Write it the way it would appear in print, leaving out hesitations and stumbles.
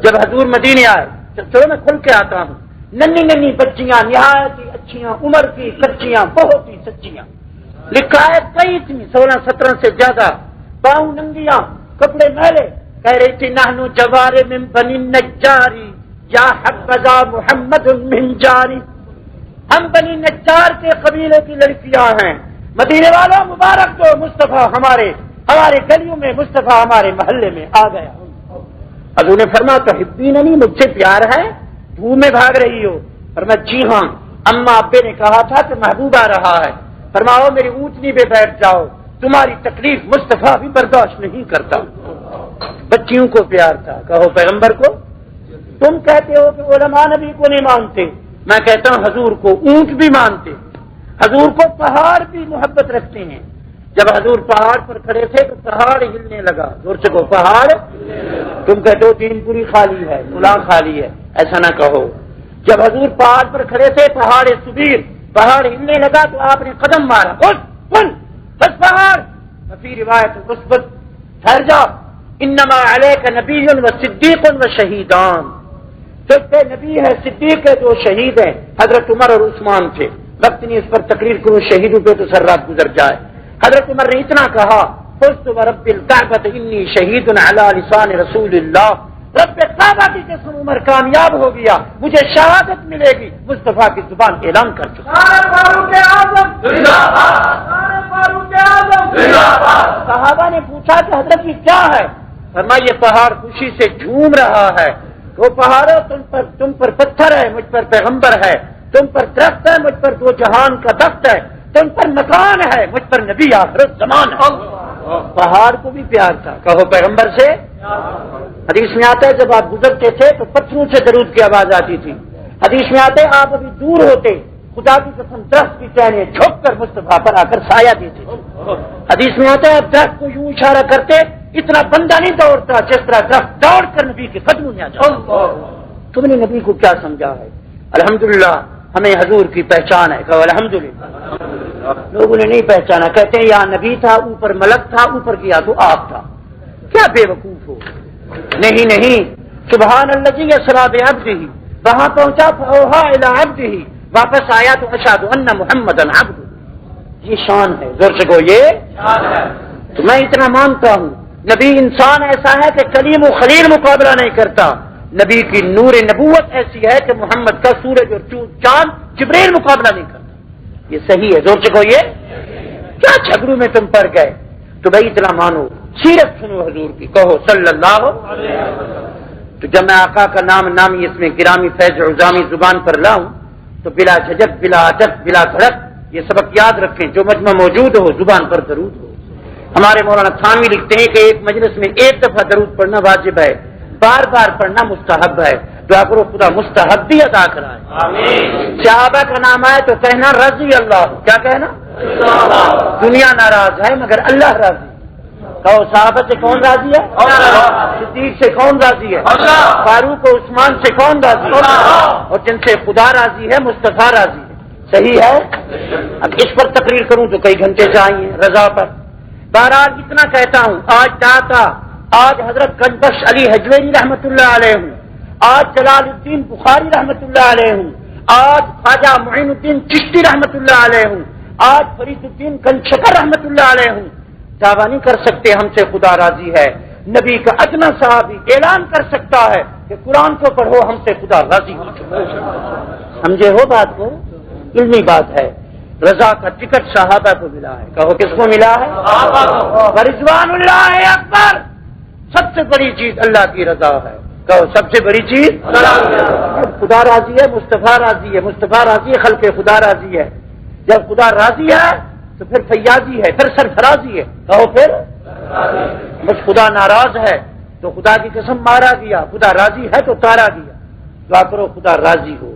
جب حضور مدینے آئے چلو میں کھل کے آتا ہوں، ننی ننی بچیاں نہایت ہی اچھیاں، عمر کی کچیاں، بہت ہی سچیاں، لکھا ہے کئی تھی 16-17 سے زیادہ، پاؤں ننگیاں، کپڑے میلے، کہہ رہی تھی نحنو جوار من بنی نجاری یا حبذا محمد من جاری، ہم بنی نجار کے قبیلے کی لڑکیاں ہیں، مدینے والوں مبارک دو، مصطفیٰ ہمارے گلیوں میں، مصطفیٰ ہمارے محلے میں آ گیا۔ حضور نے فرمایا تو حبیننی، مجھ سے پیار ہے، دھوم میں بھاگ رہی ہو؟ فرمایا جی ہاں، اما ابے نے کہا تھا کہ محبوب آ رہا ہے، فرماؤ میری اونٹنی پہ بیٹھ جاؤ، تمہاری تکلیف مصطفیٰ بھی برداشت نہیں کرتا۔ بچیوں کو پیار تھا، کہو پیغمبر کو؟ تم کہتے ہو کہ علماء نبی کو نہیں مانتے، میں کہتا ہوں حضور کو اونٹ بھی مانتے، حضور کو پہاڑ بھی محبت رکھتے ہیں۔ جب حضور پہاڑ پر کھڑے تھے تو پہاڑ ہلنے لگا، زور سے کہو پہاڑ۔ تم کہتے ہو دین پوری خالی ہے، فلاں خالی ہے، ایسا نہ کہو۔ جب حضور پہاڑ پر کھڑے تھے پہاڑ سبیر، پہاڑ ہلنے لگا تو آپ نے قدم مارا، بس پہاڑ۔ فی روایت مثبت، ٹھہر جاؤ، انما علیک نبی و صدیق و شہیدان، تو نبی ہے، صدیق ہے، جو شہید ہیں، حضرت عمر اور عثمان تھے۔ وقت نہیں اس پر تقریر کروں، شہیدوں پہ تو سر رات گزر جائے۔ حضرت عمر نے اتنا کہا، قلت ورب الکعبۃ انی شہید علی لسان رسول اللہ، رب کعبہ کی قسم عمر کامیاب ہو گیا، مجھے شہادت ملے گی، مصطفیٰ کی زبان اعلان کر چکا۔ صحابہ نے پوچھا کہ حضرت یہ کیا ہے؟ فرمایا یہ پہاڑ خوشی سے جھوم رہا ہے، وہ پہاڑوں تم پر پتھر ہے، مجھ پر پیغمبر ہے، تم پر درخت ہے، مجھ پر دو جہان کا بخت ہے، تم پر مکان ہے، مجھ پر نبی آخرت زمان ہے۔ پہاڑ کو بھی پیار تھا، کہو پیغمبر سے۔ حدیث میں آتا ہے جب آپ گزرتے تھے تو پتھروں سے درود کی آواز آتی تھی، حدیث میں آتے آپ ابھی دور ہوتے، خدا کی قسم درخت کی ٹہنیاں جھک کر مصطفیٰ پر آ کر سایہ دیتے تھے۔ حدیث میں آتا ہے آپ درخت کو یوں اشارہ کرتے، اتنا بندہ نہیں دوڑتا جس طرح درخت دوڑ کر نبی کے قدموں میں آ جاتا۔ تم نے نبی کو کیا سمجھا ہے؟ الحمدللہ ہمیں حضور کی پہچان ہے، کہو الحمدللہ۔ لوگوں نے نہیں پہچانا، کہتے ہیں یہاں نبی تھا، اوپر ملک تھا، اوپر گیا تو آپ تھا، کیا بے وقوف ہو۔ نہیں، سبحان الذی اسری بعبدہ، وہاں پہنچا فاوحی الی عبدہ، واپس آیا تو اشہد ان محمدن عبدہ، یہ شان ہے، زور سے کہو یہ شان ہے۔ تو میں اتنا مانتا ہوں نبی انسان ایسا ہے کہ کلیم و خلیل مقابلہ نہیں کرتا، نبی کی نور نبوت ایسی ہے کہ محمد کا سورج اور چاند جبریل مقابلہ نہیں کرتا، یہ صحیح ہے، زور سے کہو یہ کیا جھگڑوں میں تم پڑ گئے؟ تو بھائی اتنا مانو، سیرت سنو حضور کی، کہو صلی اللہ علیہ وسلم۔ تو جب میں آقا کا نامی اس میں گرامی فیض عظامی زبان پر لاؤں تو بلا جھجک، بلا عجب، بلا دھڑک یہ سبق یاد رکھیں، جو مجمع موجود ہو زبان پر درود ہو۔ ہمارے مولانا تھانوی لکھتے ہیں کہ ایک مجلس میں ایک دفعہ درود پڑھنا واجب ہے، بار بار پڑھنا مستحب ہے، دعا کرو خدا مستحب بھی ادا کرائے۔ صحابہ کا نام آئے تو کہنا رضی اللہ، کیا کہنا؟ دنیا ناراض ہے مگر اللہ راضی، کہو صحابہ سے کون راضی ہے؟ صدیق سے کون راضی ہے؟ فاروق و عثمان سے کون راضی ہے؟ اور جن سے خدا راضی ہے مصطفیٰ راضی ہے، صحیح ہے۔ اب اس پر تقریر کروں تو کئی گھنٹے چاہیے رضا پر۔ بہرحال اتنا کہتا ہوں، آج داتا، آج حضرت گنجبخش علی حجویری رحمۃ اللہ علیہ ہوں، آج جلال الدین بخاری رحمۃ اللہ علیہ ہوں، آج خواجہ معین الدین چشتی رحمۃ اللہ علیہ ہوں، آج فرید الدین کنشکر رحمۃ اللہ علیہ ہوں، دعویٰ نہیں کر سکتے ہم سے خدا راضی ہے۔ نبی کا ادنا صحابی اعلان کر سکتا ہے کہ قرآن کو پڑھو ہم سے خدا راضی ہو چکا ہے۔ سمجھے ہو بات کو؟ علمی بات ہے۔ رضا کا ٹکٹ صحابہ کو ملا ہے، کہو کس کو ملا ہے؟ رضوان اللہ اکبر، سب سے بڑی چیز اللہ کی رضا ہے، کہو سب سے بڑی چیز خدا راضی ہے، مصطفیٰ راضی ہے، مصطفیٰ راضی ہے، خلق خدا راضی ہے۔ جب خدا راضی ہے تو پھر فیاضی ہے، پھر سرفرازی ہے، کہو پھر بس خدا ناراض ہے تو خدا کی قسم مارا گیا، خدا راضی ہے تو تارا گیا، دعا کرو خدا راضی ہو۔